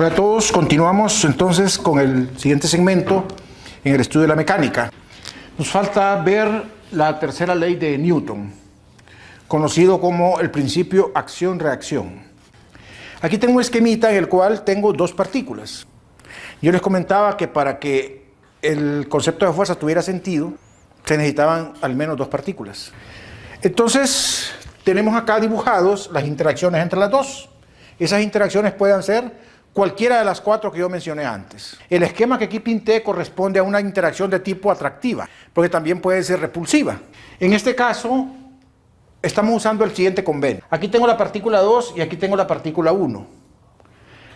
Hola a todos, continuamos entonces con el siguiente segmento en el estudio de la mecánica. Nos falta ver la tercera ley de Newton, conocido como el principio acción-reacción. Aquí tengo un esquemita en el cual tengo dos partículas. Yo les comentaba que para que el concepto de fuerza tuviera sentido, se necesitaban al menos dos partículas. Entonces, tenemos acá dibujados las interacciones entre las dos. Esas interacciones pueden ser cualquiera de las cuatro que yo mencioné antes. El esquema que aquí pinté corresponde a una interacción de tipo atractiva, porque también puede ser repulsiva. En este caso, estamos usando el siguiente convenio. Aquí tengo la partícula 2 y aquí tengo la partícula 1.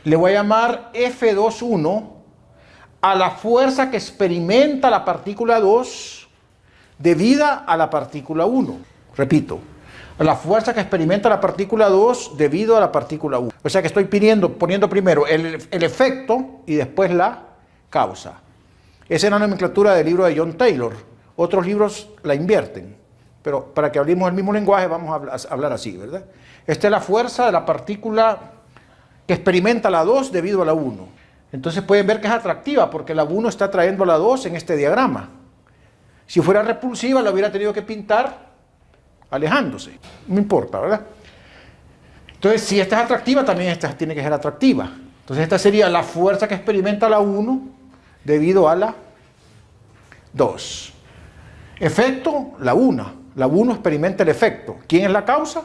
Le voy a llamar F21 a la fuerza que experimenta la partícula 2 debida a la partícula 1. Repito, la fuerza que experimenta la partícula 2 debido a la partícula 1. O sea que estoy poniendo primero el efecto y después la causa. Esa es la nomenclatura del libro de John Taylor. Otros libros la invierten. Pero para que hablemos el mismo lenguaje vamos a hablar así, ¿verdad? Esta es la fuerza de la partícula que experimenta la 2 debido a la 1. Entonces pueden ver que es atractiva porque la 1 está trayendo a la 2 en este diagrama. Si fuera repulsiva la hubiera tenido que pintar alejándose. No importa, ¿verdad? Entonces, si esta es atractiva, también esta tiene que ser atractiva. Entonces, esta sería la fuerza que experimenta la 1 debido a la 2. Efecto, la 1. La 1 experimenta el efecto. ¿Quién es la causa?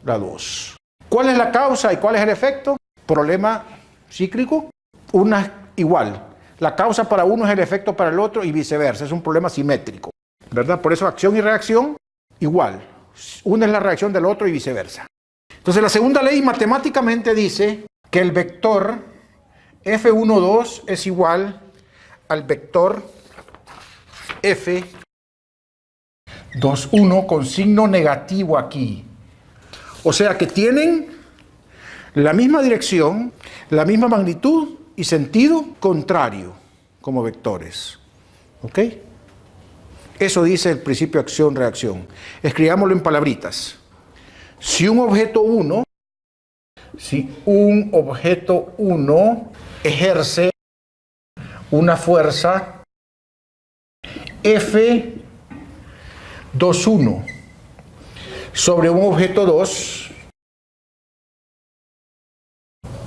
La 2. ¿Cuál es la causa y cuál es el efecto? Problema cíclico. Una igual. La causa para uno es el efecto para el otro y viceversa. Es un problema simétrico, ¿verdad? Por eso acción y reacción igual. Una es la reacción del otro y viceversa. Entonces la segunda ley matemáticamente dice que el vector F12 es igual al vector F21 con signo negativo aquí. O sea que tienen la misma dirección, la misma magnitud y sentido contrario como vectores. ¿Ok? Eso dice el principio acción-reacción. Escribámoslo en palabritas. Si un objeto 1 ejerce una fuerza F21 sobre un objeto 2,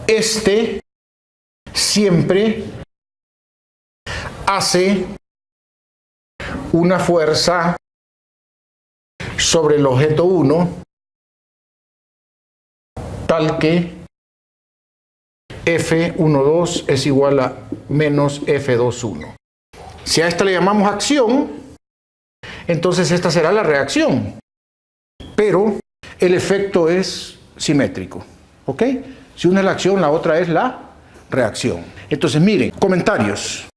este siempre hace una fuerza sobre el objeto 1 tal que F12 es igual a menos F21. Si a esta le llamamos acción, entonces esta será la reacción, pero el efecto es simétrico. ¿Ok? Si una es la acción, la otra es la reacción. Entonces miren, comentarios.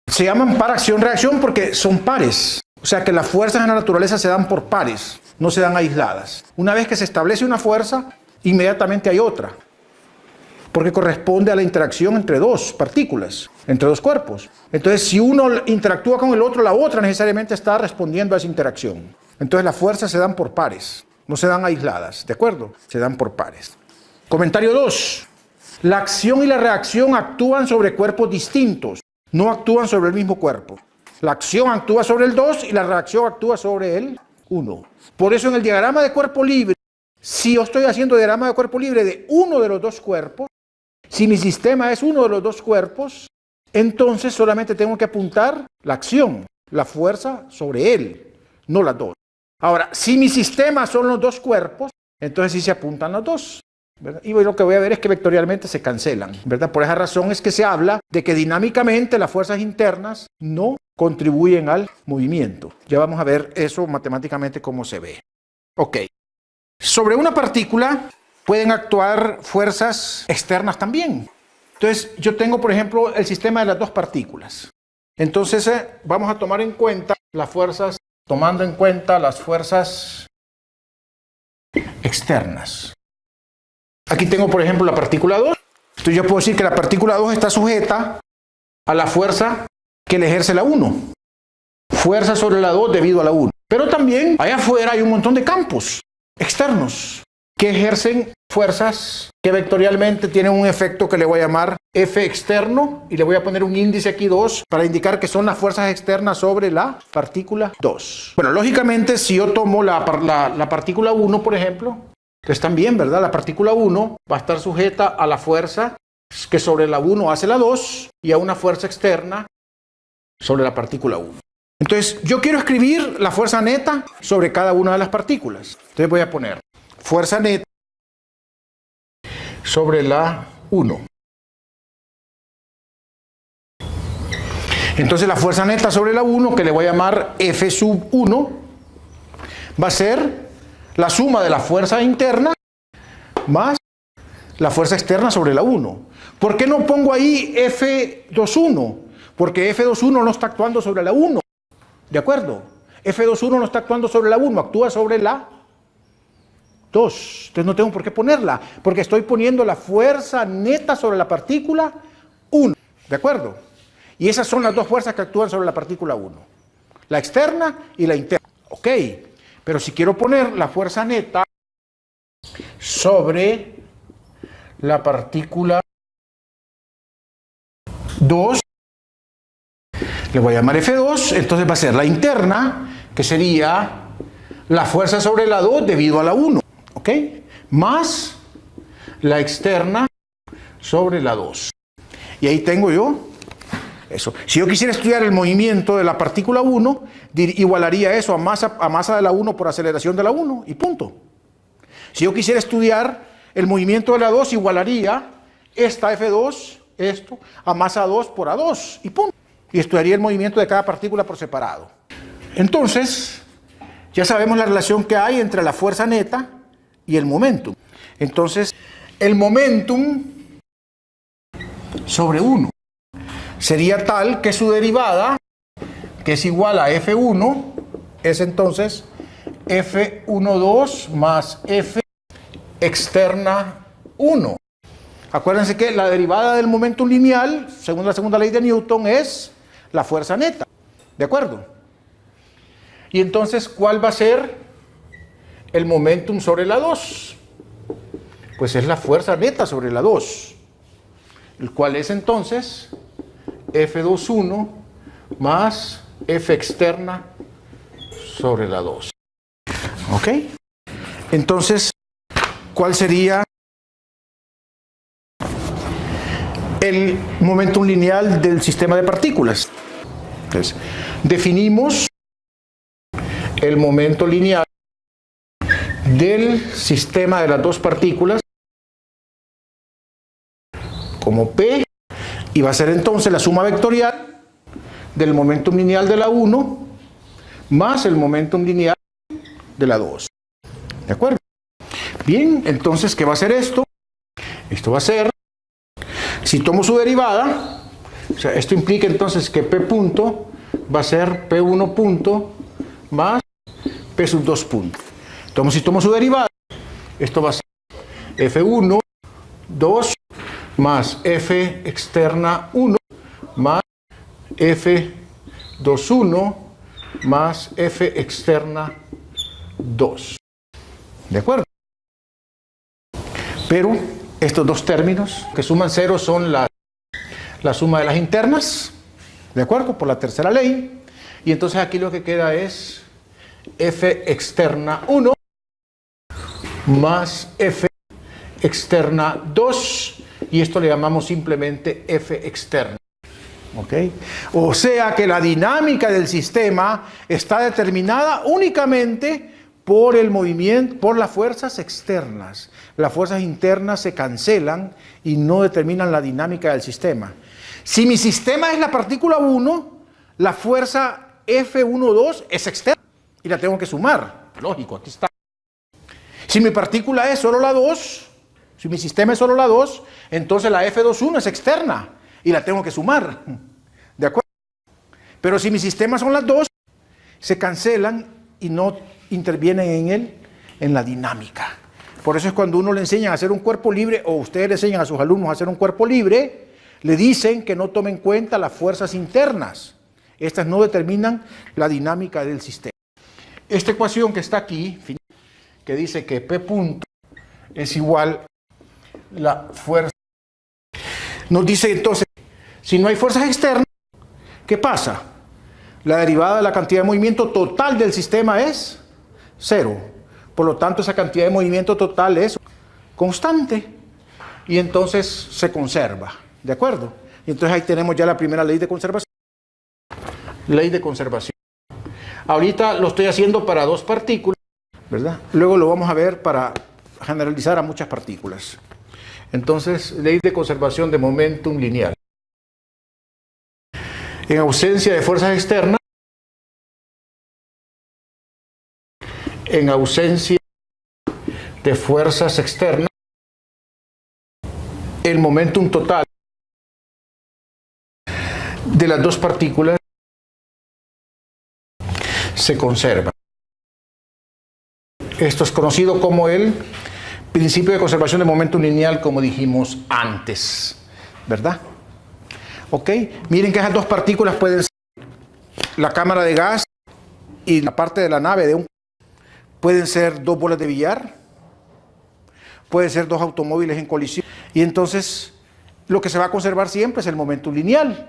Se llaman par acción-reacción porque son pares. O sea que las fuerzas en la naturaleza se dan por pares, no se dan aisladas. Una vez que se establece una fuerza, inmediatamente hay otra. Porque corresponde a la interacción entre dos partículas, entre dos cuerpos. Entonces, si uno interactúa con el otro, la otra necesariamente está respondiendo a esa interacción. Entonces, las fuerzas se dan por pares, no se dan aisladas, ¿de acuerdo? Se dan por pares. Comentario 2. La acción y la reacción actúan sobre cuerpos distintos. No actúan sobre el mismo cuerpo. La acción actúa sobre el 2 y la reacción actúa sobre el 1. Por eso en el diagrama de cuerpo libre, si yo estoy haciendo diagrama de cuerpo libre de uno de los dos cuerpos, si mi sistema es uno de los dos cuerpos, entonces solamente tengo que apuntar la acción, la fuerza sobre él, no las dos. Ahora, si mi sistema son los dos cuerpos, entonces sí se apuntan los dos, ¿verdad? Y lo que voy a ver es que vectorialmente se cancelan, ¿verdad? Por esa razón es que se habla de que dinámicamente las fuerzas internas no contribuyen al movimiento. Ya vamos a ver eso matemáticamente cómo se ve. Ok. Sobre una partícula pueden actuar fuerzas externas también. Entonces yo tengo, por ejemplo, el sistema de las dos partículas. Entonces vamos a tomar en cuenta las fuerzas, tomando en cuenta las fuerzas externas. Aquí tengo, por ejemplo, la partícula 2. Entonces yo puedo decir que la partícula 2 está sujeta a la fuerza que le ejerce la 1. Fuerza sobre la 2 debido a la 1. Pero también allá afuera hay un montón de campos externos que ejercen fuerzas que vectorialmente tienen un efecto que le voy a llamar F externo y le voy a poner un índice aquí 2 para indicar que son las fuerzas externas sobre la partícula 2. Bueno, lógicamente si yo tomo la partícula 1, por ejemplo, entonces también, ¿verdad? La partícula 1 va a estar sujeta a la fuerza que sobre la 1 hace la 2 y a una fuerza externa sobre la partícula 1. Entonces, yo quiero escribir la fuerza neta sobre cada una de las partículas. Entonces voy a poner fuerza neta sobre la 1. Entonces la fuerza neta sobre la 1, que le voy a llamar F sub 1, va a ser la suma de la fuerza interna más la fuerza externa sobre la 1. ¿Por qué no pongo ahí F21? Porque F21 no está actuando sobre la 1. ¿De acuerdo? F21 no está actuando sobre la 1, actúa sobre la 2. Entonces no tengo por qué ponerla, porque estoy poniendo la fuerza neta sobre la partícula 1. ¿De acuerdo? Y esas son las dos fuerzas que actúan sobre la partícula 1. La externa y la interna. Ok, pero si quiero poner la fuerza neta sobre la partícula 2, le voy a llamar F2, entonces va a ser la interna, que sería la fuerza sobre la 2 debido a la 1, ¿ok? Más la externa sobre la 2. Y ahí tengo yo eso. Si yo quisiera estudiar el movimiento de la partícula 1, igualaría eso a masa de la 1 por aceleración de la 1 y punto. Si yo quisiera estudiar el movimiento de la 2, igualaría esta F2, esto, a masa 2 por A2 y punto. Y estudiaría el movimiento de cada partícula por separado. Entonces, ya sabemos la relación que hay entre la fuerza neta y el momentum. Entonces, el momentum sobre 1 sería tal que su derivada, que es igual a F1, es entonces F12 más F externa 1. Acuérdense que la derivada del momentum lineal, según la segunda ley de Newton, es la fuerza neta. ¿De acuerdo? Y entonces, ¿cuál va a ser el momentum sobre la 2? Pues es la fuerza neta sobre la 2, el cual es entonces F21 más F externa sobre la 2. ¿Ok? Entonces, ¿cuál sería el momentum lineal del sistema de partículas? Entonces, definimos el momento lineal del sistema de las dos partículas como P, y va a ser entonces la suma vectorial del momentum lineal de la 1 más el momentum lineal de la 2. ¿De acuerdo? Bien, entonces, ¿qué va a ser esto? Esto va a ser, si tomo su derivada, o sea, esto implica entonces que P punto va a ser P1 punto más P sub 2 punto. Entonces, si tomo su derivada, esto va a ser F1, 2 más F externa 1 más F21 más F externa 2. ¿De acuerdo? Pero estos dos términos que suman 0 son la suma de las internas, ¿de acuerdo? Por la tercera ley. Y entonces aquí lo que queda es F externa 1 más F externa 2, y esto le llamamos simplemente F externa. ¿Ok? O sea que la dinámica del sistema está determinada únicamente por el movimiento, por las fuerzas externas. Las fuerzas internas se cancelan y no determinan la dinámica del sistema. Si mi sistema es la partícula 1, la fuerza F12 es externa y la tengo que sumar. Lógico, aquí está. Si mi partícula es solo la 2, si mi sistema es solo la 2, entonces la F21 es externa y la tengo que sumar. ¿De acuerdo? Pero si mi sistema son las 2, se cancelan y no intervienen en la dinámica. Por eso es cuando uno le enseña a hacer un cuerpo libre, o ustedes le enseñan a sus alumnos a hacer un cuerpo libre, le dicen que no tomen en cuenta las fuerzas internas. Estas no determinan la dinámica del sistema. Esta ecuación que está aquí, que dice que P punto es igual la fuerza. Nos dice entonces, si no hay fuerzas externas, ¿qué pasa? La derivada de la cantidad de movimiento total del sistema es 0. Por lo tanto, esa cantidad de movimiento total es constante y entonces se conserva. ¿De acuerdo? Y entonces ahí tenemos ya la primera ley de conservación. Ley de conservación. Ahorita lo estoy haciendo para 2 partículas, ¿verdad? Luego lo vamos a ver para generalizar a muchas partículas. Entonces, ley de conservación de momentum lineal. En ausencia de fuerzas externas, en ausencia de fuerzas externas, el momentum total de las 2 partículas se conserva. Esto es conocido como el principio de conservación de momentum lineal, como dijimos antes, ¿verdad? Ok, miren que esas 2 partículas pueden ser la cámara de gas y la parte de la nave pueden ser 2 bolas de billar, pueden ser 2 automóviles en colisión, y entonces lo que se va a conservar siempre es el momentum lineal.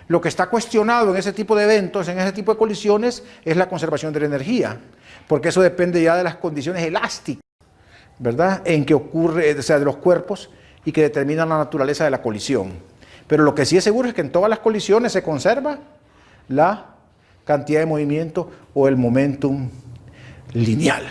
Lo que está cuestionado en ese tipo de eventos, en ese tipo de colisiones, es la conservación de la energía, porque eso depende ya de las condiciones elásticas, ¿verdad?, en que ocurre, o sea, de los cuerpos y que determinan la naturaleza de la colisión. Pero lo que sí es seguro es que en todas las colisiones se conserva la cantidad de movimiento o el momentum lineal.